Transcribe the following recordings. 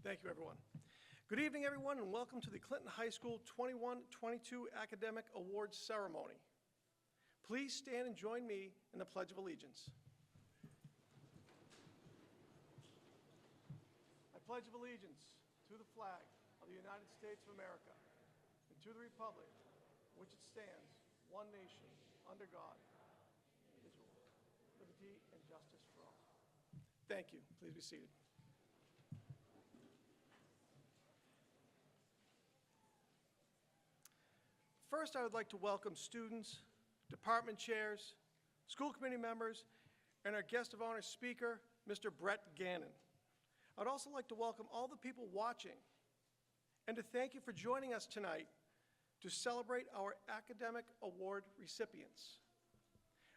Thank you, everyone. Good evening, everyone, and welcome to the Clinton High School 21-22 Academic Awards Ceremony. Please stand and join me in the Pledge of Allegiance. I pledge of allegiance to the flag of the United States of America and to the republic for which it stands, one nation, under God, indivisible, liberty and justice for all. Thank you. Please be seated. First, I would like to welcome students, department chairs, school committee members, and our guest of honor speaker, Mr. Brett Gannon. I'd also like to welcome all the people watching and to thank you for joining us tonight to celebrate our academic award recipients.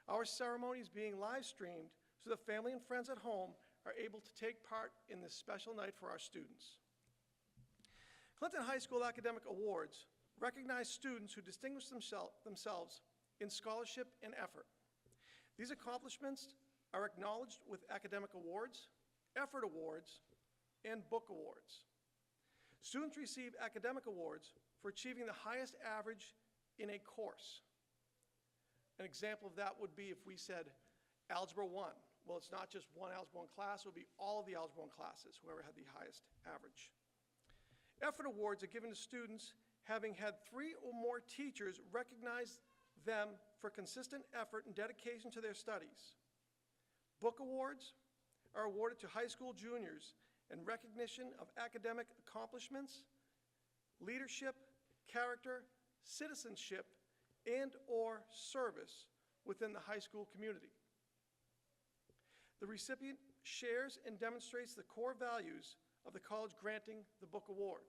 Our ceremony is being live streamed so that family and friends at home are able to take part in this special night for our students. Clinton High School Academic Awards recognize students who distinguish themselves in scholarship and effort. These accomplishments are acknowledged with academic awards, effort awards, and book awards. Students receive academic awards for achieving the highest average in a course. An example of that would be if we said Algebra 1. Well, it's not just one Algebra 1 class, it would be all of the Algebra 1 classes, whoever had the highest average. Effort awards are given to students having had 3 or more teachers recognize them for consistent effort and dedication to their studies. Book awards are awarded to high school juniors in recognition of academic accomplishments, leadership, character, citizenship, and/or service within the high school community. The recipient shares and demonstrates the core values of the college granting the book award.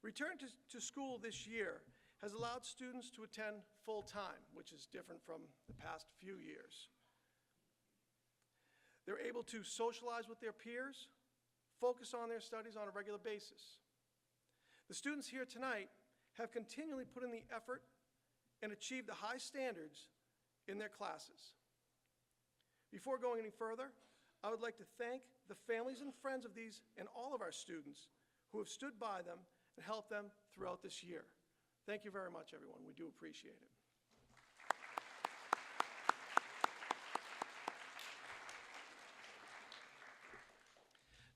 Return to school this year has allowed students to attend full-time, which is different from the past few years. They're able to socialize with their peers, focus on their studies on a regular basis. The students here tonight have continually put in the effort and achieved the high standards in their classes. Before going any further, I would like to thank the families and friends of these and all of our students who have stood by them and helped them throughout this year. Thank you very much, everyone. We do appreciate it.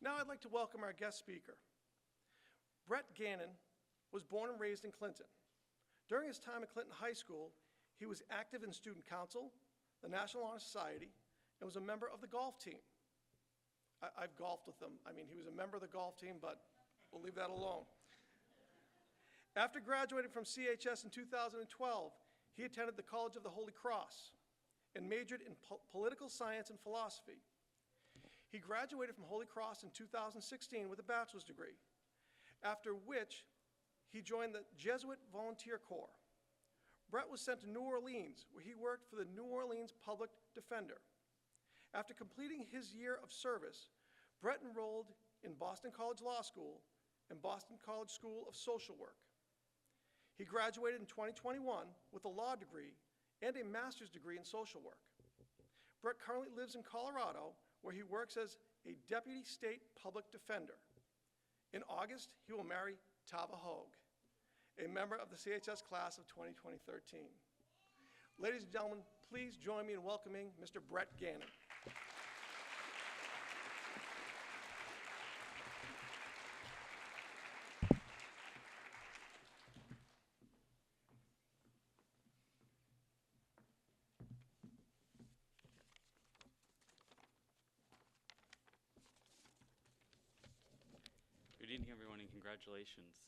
Now I'd like to welcome our guest speaker. Brett Gannon was born and raised in Clinton. During his time at Clinton High School, he was active in student council, the National Honor Society, and was a member of the golf team. I've golfed with him. I mean, he was a member of the golf team, but we'll leave that alone. After graduating from CHS in 2012, he attended the College of the Holy Cross and majored in political science and philosophy. He graduated from Holy Cross in 2016 with a bachelor's degree, after which he joined the Jesuit Volunteer Corps. Brett was sent to New Orleans, where he worked for the New Orleans Public Defender. After completing his year of service, Brett enrolled in Boston College Law School and Boston College School of Social Work. He graduated in 2021 with a law degree and a master's degree in social work. Brett currently lives in Colorado, where he works as a deputy state public defender. In August, he will marry Tava Hogue, a member of the CHS class of 2013. Ladies and gentlemen, please join me in welcoming Mr. Brett Gannon. Good evening, everyone, and congratulations.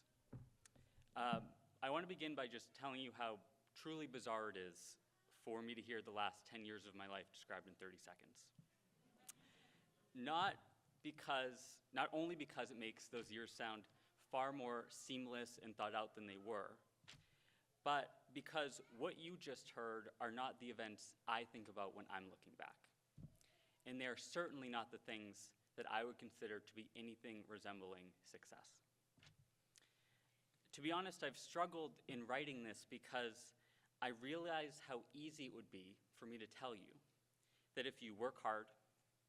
I want to begin by just telling you how truly bizarre it is for me to hear the last 10 years of my life described in 30 seconds. Not only because it makes those years sound far more seamless and thought out than they were, but because what you just heard are not the events I think about when I'm looking back. And they're certainly not the things that I would consider to be anything resembling success. To be honest, I've struggled in writing this because I realize how easy it would be for me to tell you that if you work hard,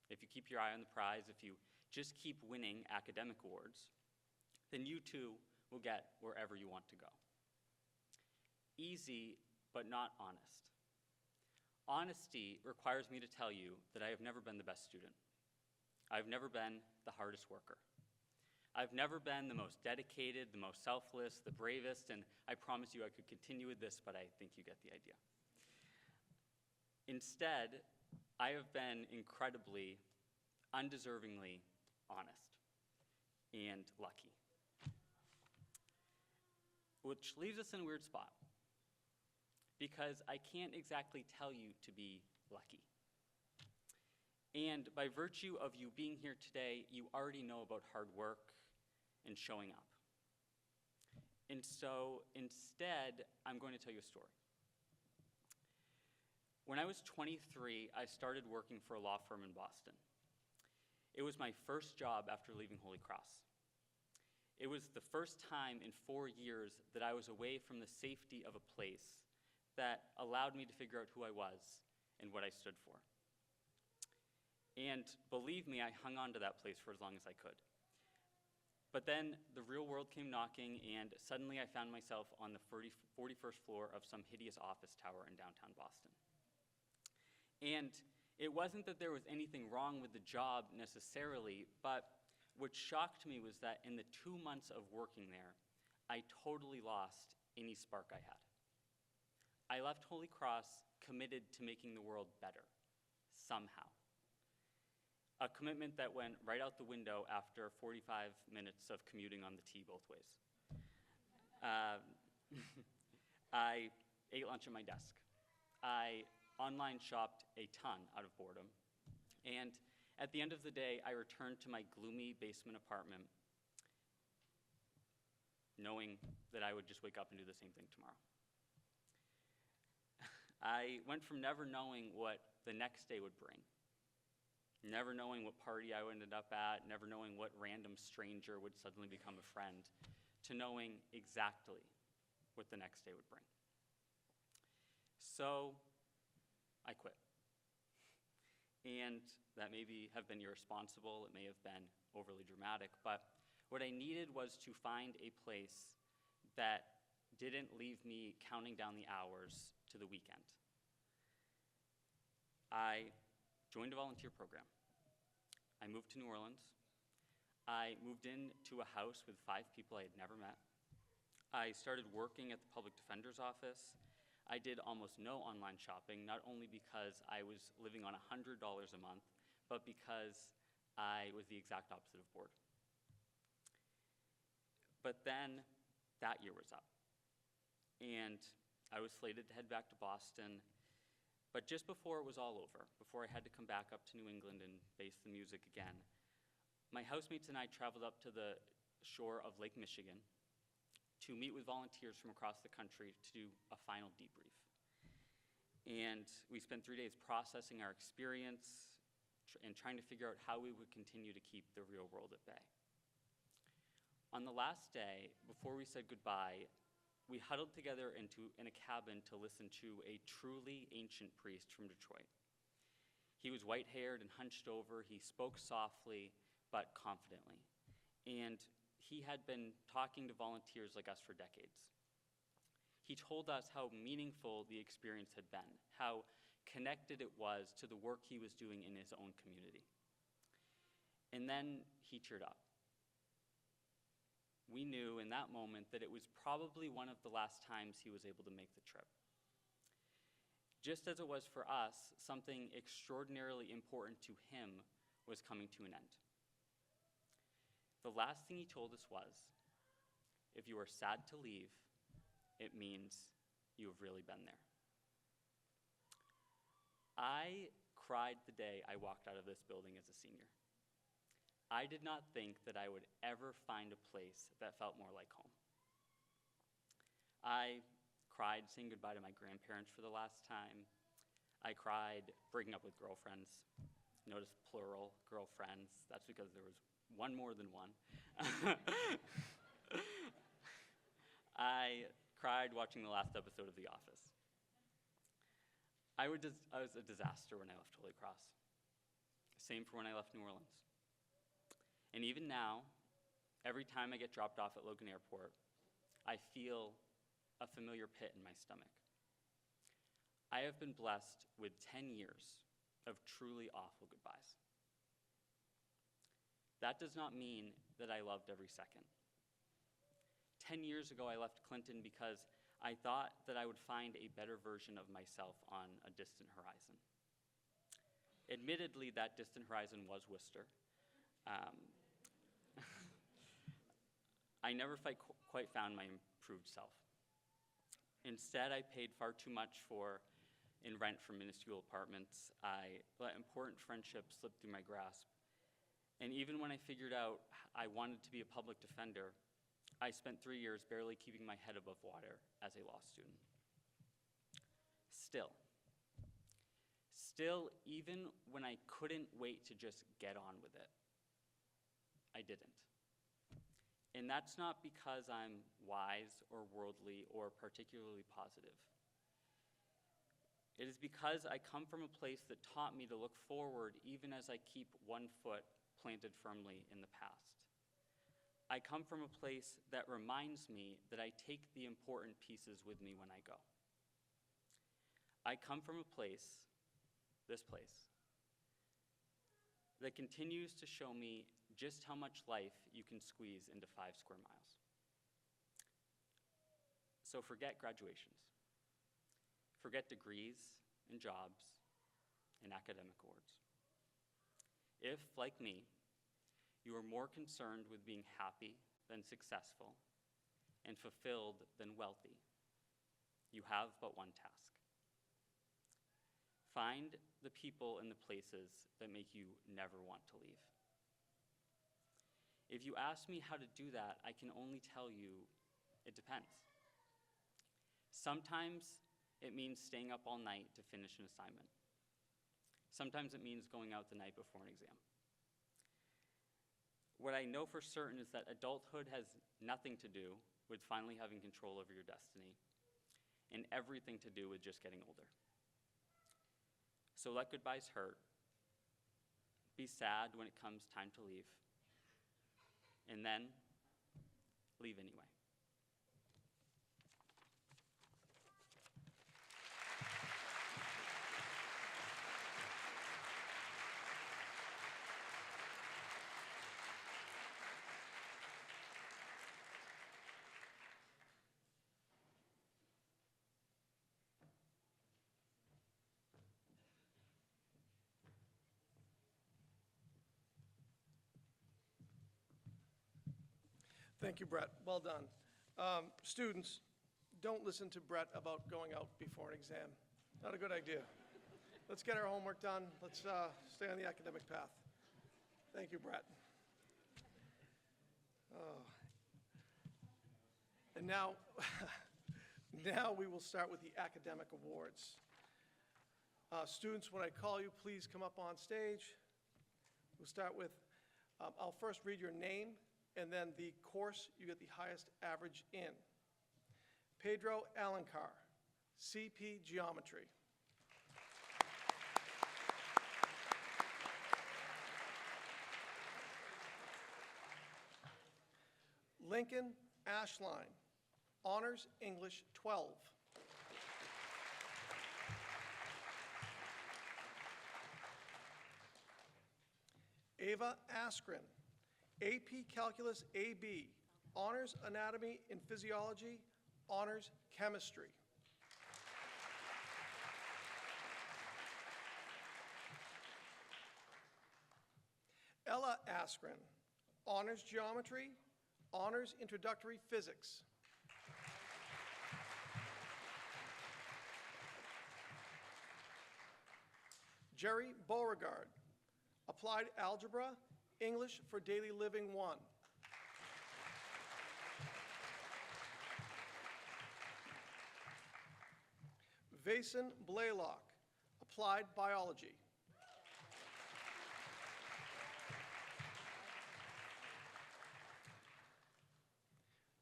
if you keep your eye on the prize, if you just keep winning academic awards, then you too will get wherever you want to go. Easy, but not honest. Honesty requires me to tell you that I have never been the best student. I've never been the hardest worker. I've never been the most dedicated, the most selfless, the bravest, and I promise you I could continue with this, but I think you get the idea. Instead, I have been incredibly, undeservingly honest and lucky. Which leaves us in a weird spot, because I can't exactly tell you to be lucky. And by virtue of you being here today, you already know about hard work and showing up. And so instead, I'm going to tell you a story. When I was 23, I started working for a law firm in Boston. It was my first job after leaving Holy Cross. It was the first time in 4 years that I was away from the safety of a place that allowed me to figure out who I was and what I stood for. And believe me, I hung on to that place for as long as I could. But then the real world came knocking, and suddenly I found myself on the 41st floor of some hideous office tower in downtown Boston. And it wasn't that there was anything wrong with the job necessarily, but what shocked me was that in the 2 months of working there, I totally lost any spark I had. I left Holy Cross committed to making the world better, somehow. A commitment that went right out the window after 45 minutes of commuting on the T both ways. I ate lunch at my desk. I online shopped a ton out of boredom. And at the end of the day, I returned to my gloomy basement apartment knowing that I would just wake up and do the same thing tomorrow. I went from never knowing what the next day would bring, never knowing what party I ended up at, never knowing what random stranger would suddenly become a friend, to knowing exactly what the next day would bring. So I quit. And that maybe have been irresponsible, it may have been overly dramatic, but what I needed was to find a place that didn't leave me counting down the hours to the weekend. I joined a volunteer program. I moved to New Orleans. I moved into a house with 5 people I had never met. I started working at the public defender's office. I did almost no online shopping, not only because I was living on $100 a month, but because I was the exact opposite of bored. But then that year was up, and I was slated to head back to Boston. But just before it was all over, before I had to come back up to New England and face the music again, my housemates and I traveled up to the shore of Lake Michigan to meet with volunteers from across the country to do a final debrief. And we spent 3 days processing our experience and trying to figure out how we would continue to keep the real world at bay. On the last day, before we said goodbye, we huddled together in a cabin to listen to a truly ancient priest from Detroit. He was white-haired and hunched over. He spoke softly but confidently. And he had been talking to volunteers like us for decades. He told us how meaningful the experience had been, how connected it was to the work he was doing in his own community. And then he teared up. We knew in that moment that it was probably one of the last times he was able to make the trip. Just as it was for us, something extraordinarily important to him was coming to an end. The last thing he told us was, if you are sad to leave, it means you have really been there. I cried the day I walked out of this building as a senior. I did not think that I would ever find a place that felt more like home. I cried saying goodbye to my grandparents for the last time. I cried breaking up with girlfriends. Notice plural, girlfriends. That's because there was one more than one. I cried watching the last episode of The Office. I was a disaster when I left Holy Cross. Same for when I left New Orleans. And even now, every time I get dropped off at Logan Airport, I feel a familiar pit in my stomach. I have been blessed with 10 years of truly awful goodbyes. That does not mean that I loved every second. 10 years ago, I left Clinton because I thought that I would find a better version of myself on a distant horizon. Admittedly, that distant horizon was Worcester. I never quite found my improved self. Instead, I paid far too much in rent for minuscule apartments. I let important friendships slip through my grasp. And even when I figured out I wanted to be a public defender, I spent 3 years barely keeping my head above water as a law student. Still, even when I couldn't wait to just get on with it, I didn't. And that's not because I'm wise or worldly or particularly positive. It is because I come from a place that taught me to look forward even as I keep one foot planted firmly in the past. I come from a place that reminds me that I take the important pieces with me when I go. I come from a place, this place, that continues to show me just how much life you can squeeze into 5 square miles. So forget graduations. Forget degrees and jobs and academic awards. If, like me, you are more concerned with being happy than successful and fulfilled than wealthy, you have but one task. Find the people and the places that make you never want to leave. If you ask me how to do that, I can only tell you it depends. Sometimes it means staying up all night to finish an assignment. Sometimes it means going out the night before an exam. What I know for certain is that adulthood has nothing to do with finally having control over your destiny and everything to do with just getting older. So let goodbyes hurt. Be sad when it comes time to leave. And then leave anyway. Thank you, Brett. Well done. Students, don't listen to Brett about going out before an exam. Not a good idea. Let's get our homework done. Let's stay on the academic path. Thank you, Brett. Oh. And now, now we will start with the academic awards. Students, when I call you, please come up on stage. We'll start with, I'll first read your name and then the course you get the highest average in. Pedro Alencar, CP Geometry. Lincoln Ashline, Honors English 12. Ava Askren, AP Calculus AB, Honors Anatomy and Physiology, Honors Chemistry. Ella Askren, Honors Geometry, Honors Introductory Physics. Jerry Beauregard, Applied Algebra, English for Daily Living 1. Vason Blaylock, Applied Biology.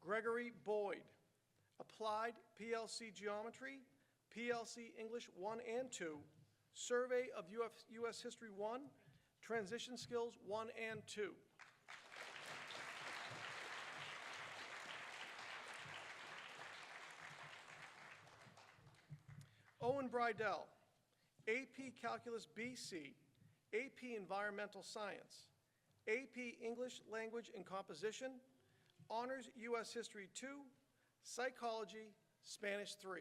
Gregory Boyd, Applied PLC Geometry, PLC English 1 and 2, Survey of U.S. History 1, Transition Skills 1 and 2. Owen Brydell, AP Calculus BC, AP Environmental Science, AP English Language and Composition, Honors U.S. History 2, Psychology, Spanish 3.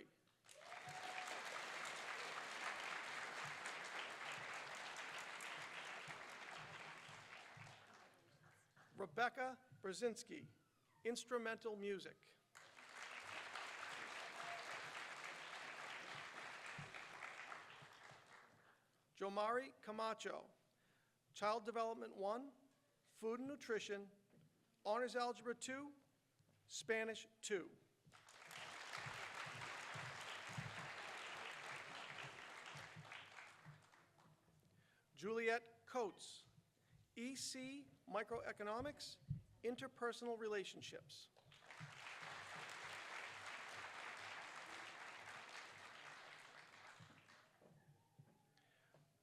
Rebecca Brzezinski, Instrumental Music. Jomari Camacho, Child Development 1, Food and Nutrition, Honors Algebra 2, Spanish 2. Juliet Coates, EC Microeconomics, Interpersonal Relationships.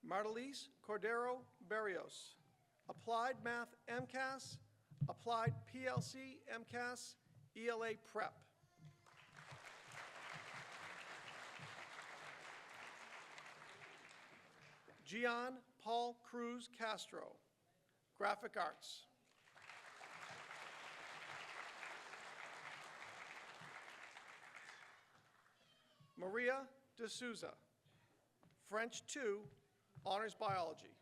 Martalise Cordero Barrios, Applied Math MCAS, Applied PLC MCAS, ELA Prep. Gian Paul Cruz Castro, Graphic Arts. Maria de Souza, French 2, Honors Biology.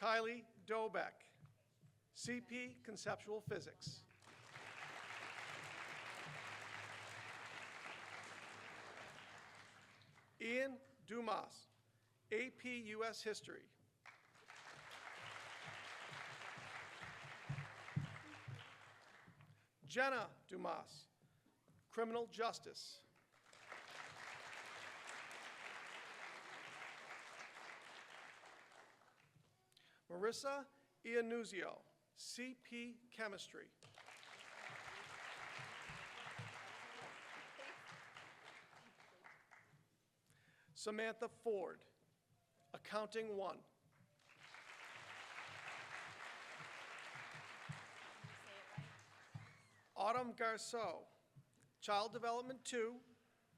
Kylie Dobeck, CP Conceptual Physics. Ian Dumas, AP US History. Jenna Dumas, Criminal Justice. Marissa Iannuzio, CP Chemistry. Samantha Ford, Accounting 1. Autumn Garceau, Child Development 2,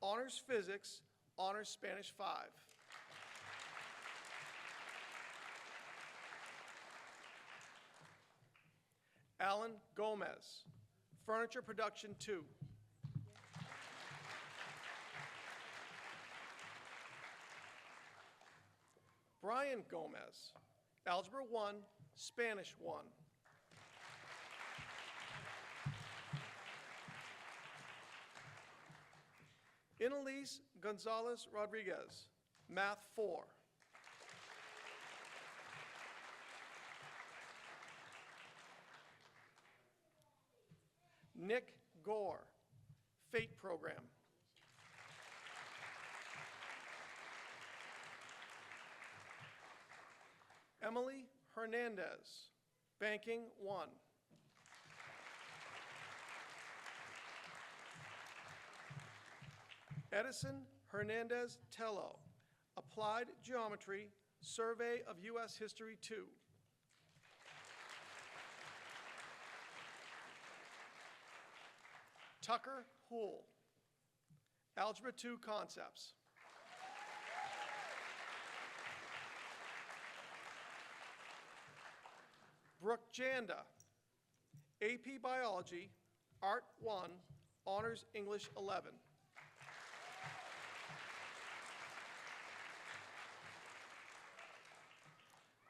Honors Physics, Honors Spanish 5. Alan Gomez, Furniture Production 2. Brian Gomez, Algebra 1, Spanish 1. Inalise Gonzalez Rodriguez, Math 4. Nick Gore, FATE Program. Emily Hernandez, Banking 1. Edison Hernandez Tello, Applied Geometry, Survey of U.S. History 2. Tucker Houle, Algebra 2 Concepts. Brooke Janda, AP Biology, Art 1, Honors English 11.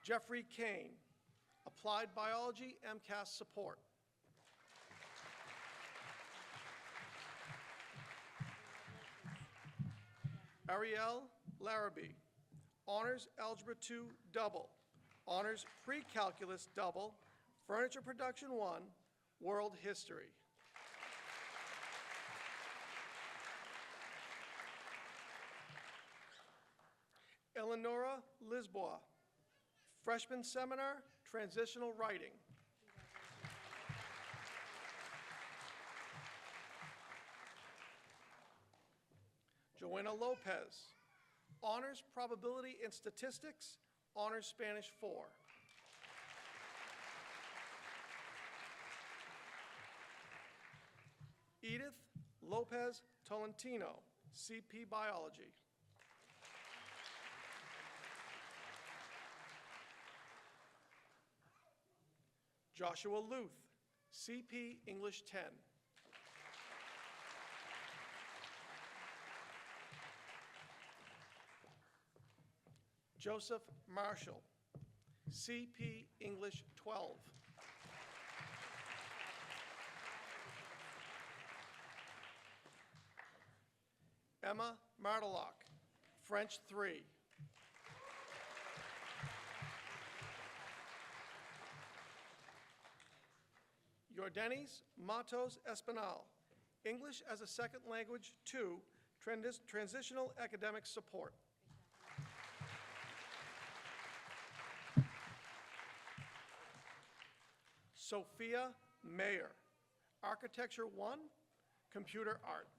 Jeffrey Kane, Applied Biology, MCAS Support. Ariel Larrabee, Honors Algebra 2 Double, Honors Pre-Calculus Double, Furniture Production 1, World History. Eleonora Lisboa, Freshman Seminar, Transitional Writing. Joanna Lopez, Honors Probability and Statistics, Honors Spanish 4. Edith Lopez Tolentino, CP Biology. Joshua Luth, CP English 10. Joseph Marshall, CP English 12. Emma Martelock, French 3. Yordenis Matos Espinal, English as a Second Language 2, Transitional Academic Support. Sophia Mayer, Architecture 1, Computer Art.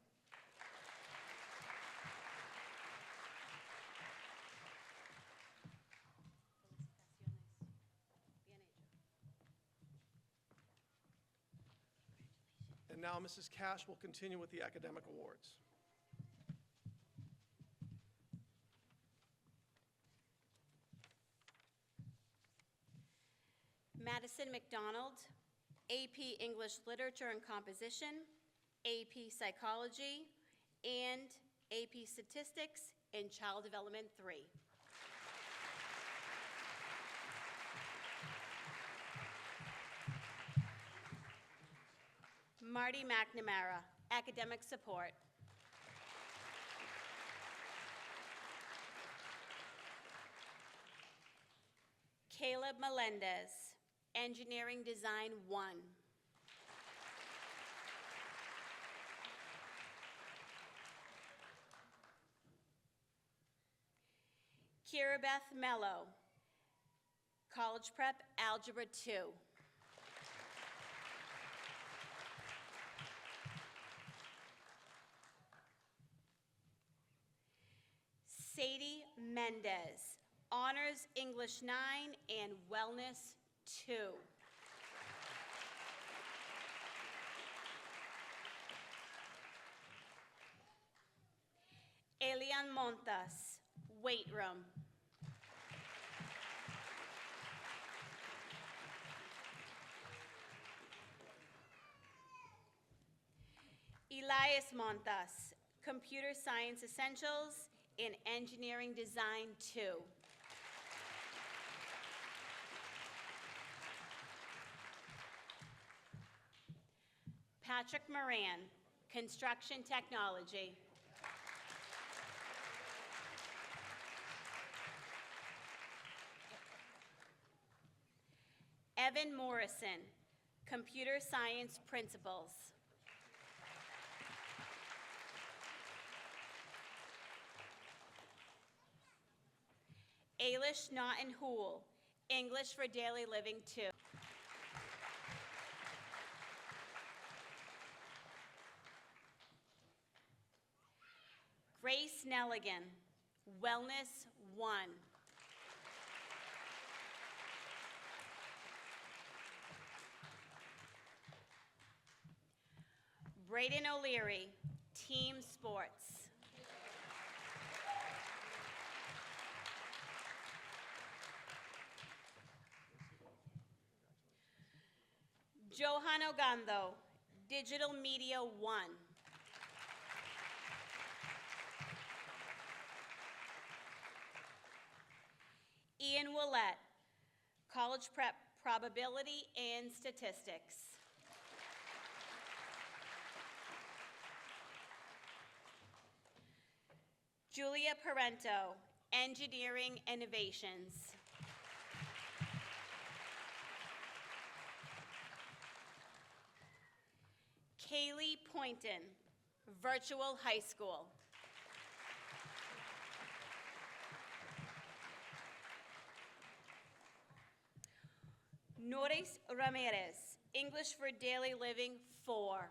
And now Mrs. Cash will continue with the academic awards. Madison McDonald, AP English Literature and Composition, AP Psychology, and AP Statistics in Child Development 3. Marty McNamara, Academic Support. Caleb Melendez, Engineering Design 1. Kirabeth Mello, College Prep Algebra 2. Sadie Mendez, Honors English 9 and Wellness 2. Elian Montas, Weight Room. Elias Montas, Computer Science Essentials in Engineering Design 2. Patrick Moran, Construction Technology. Evan Morrison, Computer Science Principles. Ailish Naughton Hool, English for Daily Living 2. Grace Nelligan, Wellness 1. Brayden O'Leary, Team Sports. Johan Ogando, Digital Media 1. Ian Willett, College Prep Probability and Statistics. Julia Parento, Engineering Innovations. Kaylee Poynton, Virtual High School. Noris Ramirez, English for Daily Living 4.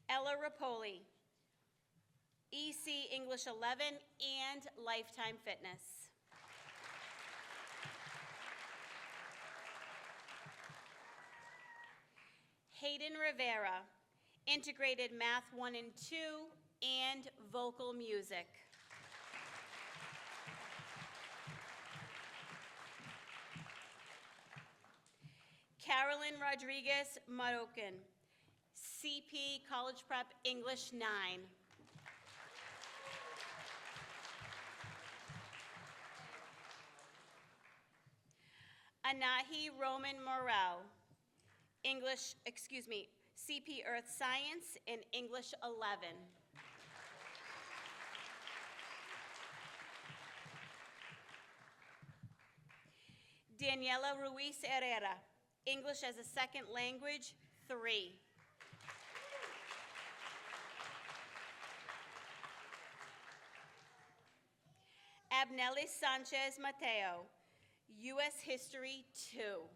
Ella Rapoli, EC English 11 and Lifetime Fitness. Hayden Rivera, Integrated Math 1 and 2, and Vocal Music. Carolyn Rodriguez Marocan, CP College Prep English 9. Anahi Roman Morel, CP Earth Science in English 11. Daniela Ruiz Herrera, English as a Second Language 3. Abnelli Sanchez Mateo, U.S. History 2.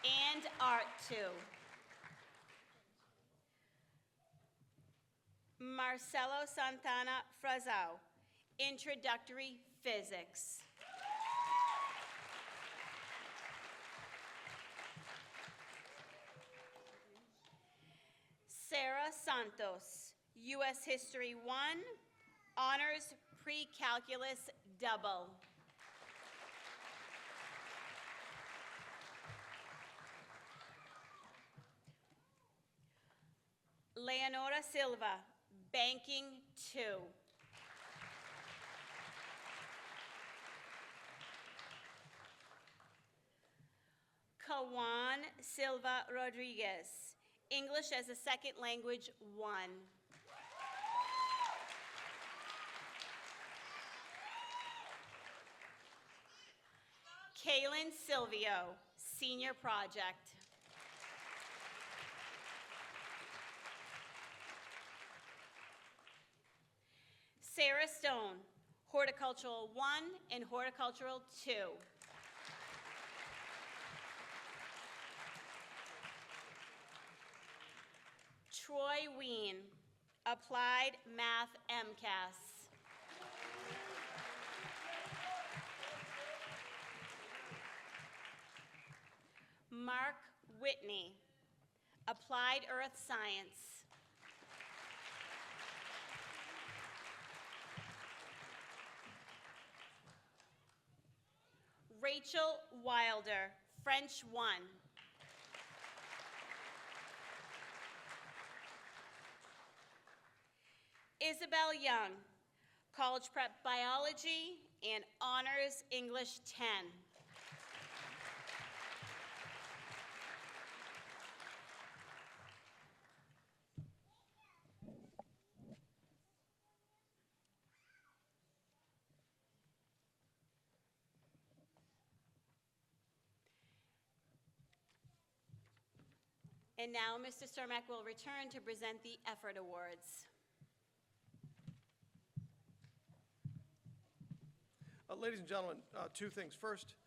And Art 2. Marcelo Santana Frazao, Introductory Physics. Sarah Santos, U.S. History 1, Honors Pre-Calculus Double. Leonora Silva, Banking 2. Kawan Silva Rodriguez, English as a Second Language 1. Kaylin Silvio, Senior Project. Sarah Stone, Horticultural 1 and Horticultural 2. Troy Ween, Applied Math MCAS. Mark Whitney, Applied Earth Science. Rachel Wilder, French 1. Isabel Young, College Prep Biology and Honors English 10. And now Mr. Cermak will return to present the Effort Awards. Ladies and gentlemen, two things. First,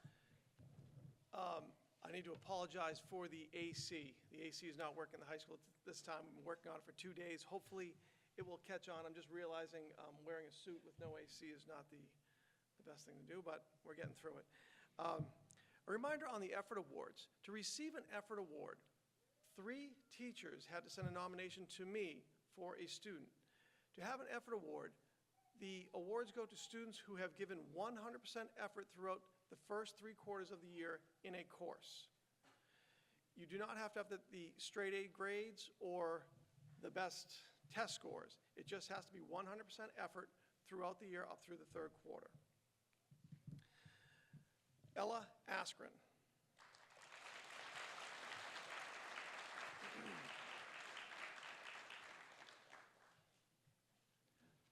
I need to apologize for the AC. The AC is not working in the high school at this time. We've been working on it for 2 days. Hopefully, it will catch on. I'm just realizing wearing a suit with no AC is not the best thing to do, but we're getting through it. A reminder on the Effort Awards. To receive an Effort Award, 3 teachers had to send a nomination to me for a student. To have an Effort Award, the awards go to students who have given 100% effort throughout the first 3 quarters of the year in a course. You do not have to have the straight A grades or the best test scores. It just has to be 100% effort throughout the year up through the 3rd quarter. Ella Askren.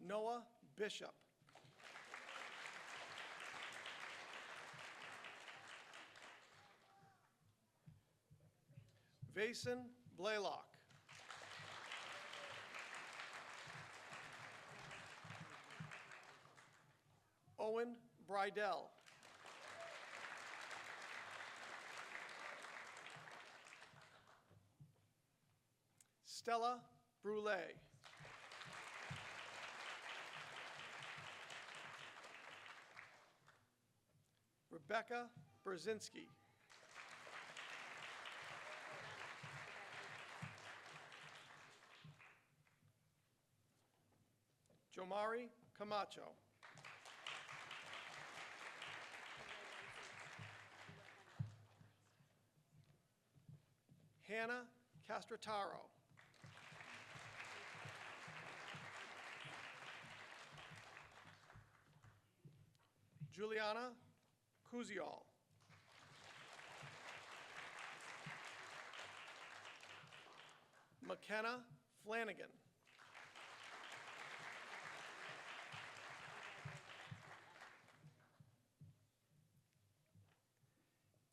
Noah Bishop. Vason Blaylock. Owen Brydell. Stella Brule. Rebecca Brzezinski. Jomari Camacho. Hannah Castrataro. Juliana Kuziol. McKenna Flanagan.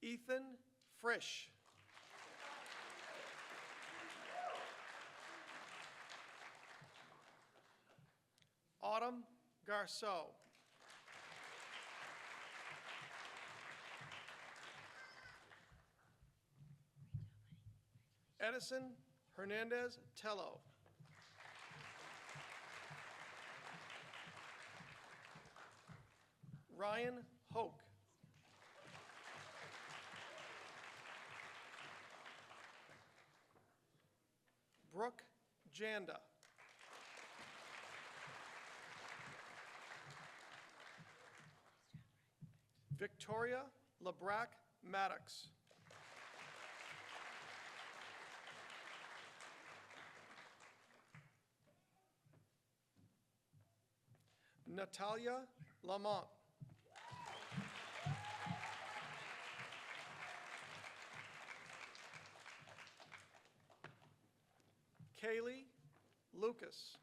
Ethan Frisch. Autumn Garceau. Edison Hernandez Tello. Ryan Hoke. Brooke Janda. Victoria LeBrack Maddox. Natalia Lamont. Kaylee Lucas.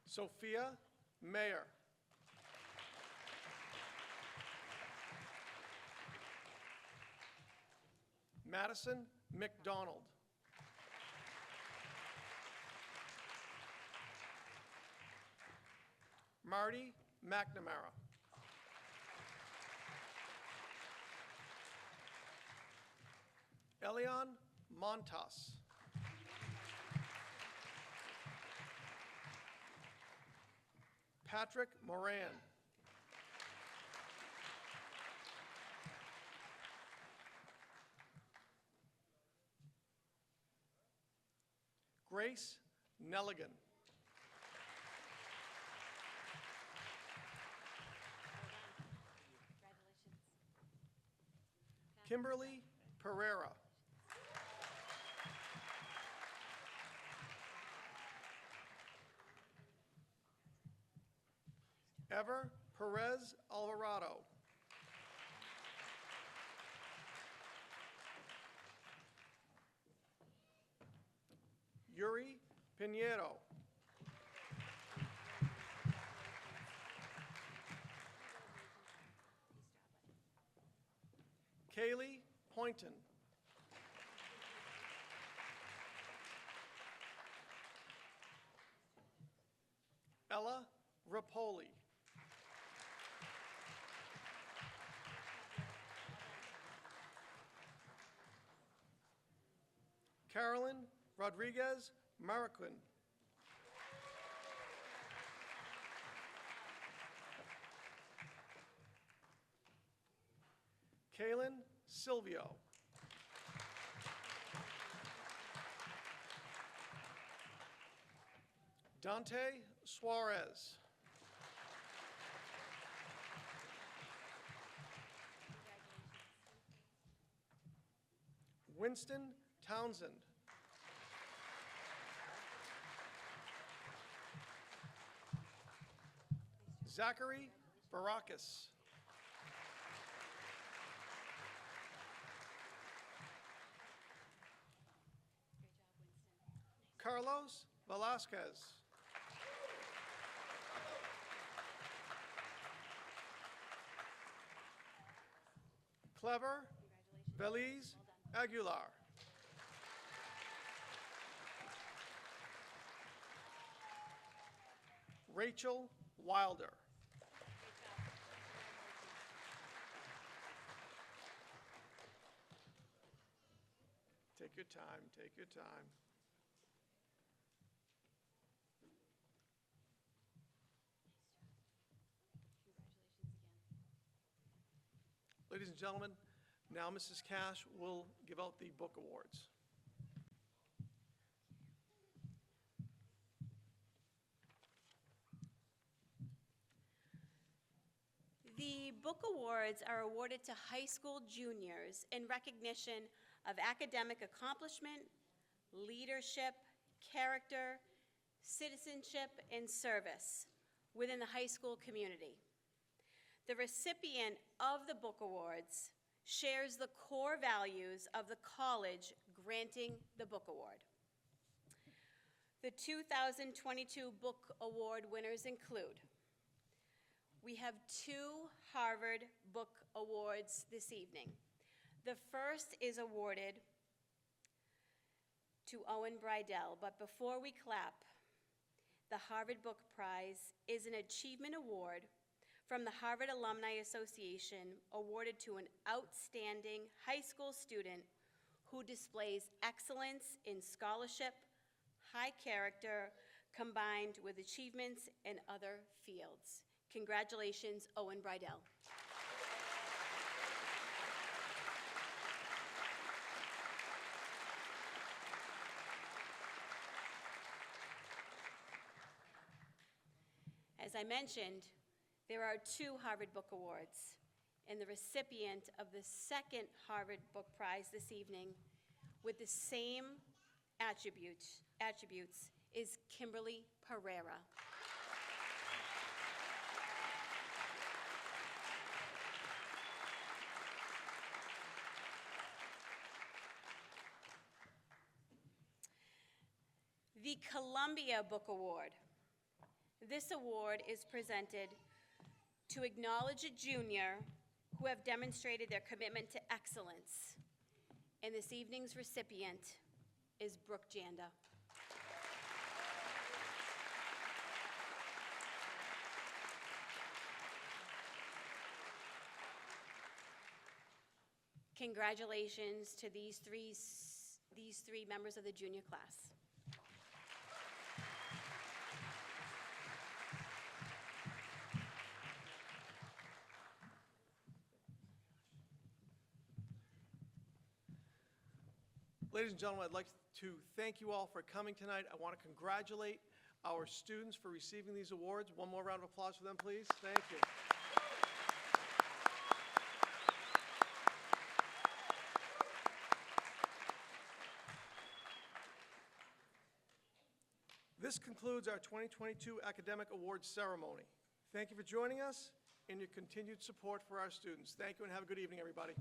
Sophia Mayer. Madison McDonald. Marty McNamara. Elion Montas. Patrick Moran. Grace Nelligan. Kimberly Pereira. Ever Perez Alvarado. Yuri Pinheiro. Kaylee Poynton. Ella Rapoli. Carolyn Rodriguez Marroquin. Kaylin Silvio. Dante Suarez. Winston Townsend. Zachary Barakis. Carlos Velasquez. Clever Belize Aguilar. Rachel Wilder. Take your time, take your time. Ladies and gentlemen, Now Mrs. Cash will give out the book awards. The book awards are awarded to high school juniors in recognition of academic accomplishment, leadership, character, citizenship, and service within the high school community. The recipient of the book awards shares the core values of the college granting the book award. The 2022 book award winners include: we have 2 Harvard Book Awards this evening. The first is awarded to Owen Bridell, but before we clap, the Harvard Book Prize is an achievement award from the Harvard Alumni Association awarded to an outstanding high school student who displays excellence in scholarship, high character, combined with achievements in other fields. Congratulations, Owen Bridell. As I mentioned, there are 2 Harvard Book Awards, and the recipient of the second Harvard Book Prize this evening with the same attributes is Kimberly Pereira. The Columbia Book Award. This award is presented to acknowledge a junior who have demonstrated their commitment to excellence. And this evening's recipient is Brooke Janda. Congratulations to these three members of the junior class. Ladies and gentlemen, I'd like to thank you all for coming tonight. I want to congratulate our students for receiving these awards. One more round of applause for them, please. Thank you. This concludes our 2022 Academic Awards ceremony. Thank you for joining us and your continued support for our students. Thank you and have a good evening, everybody.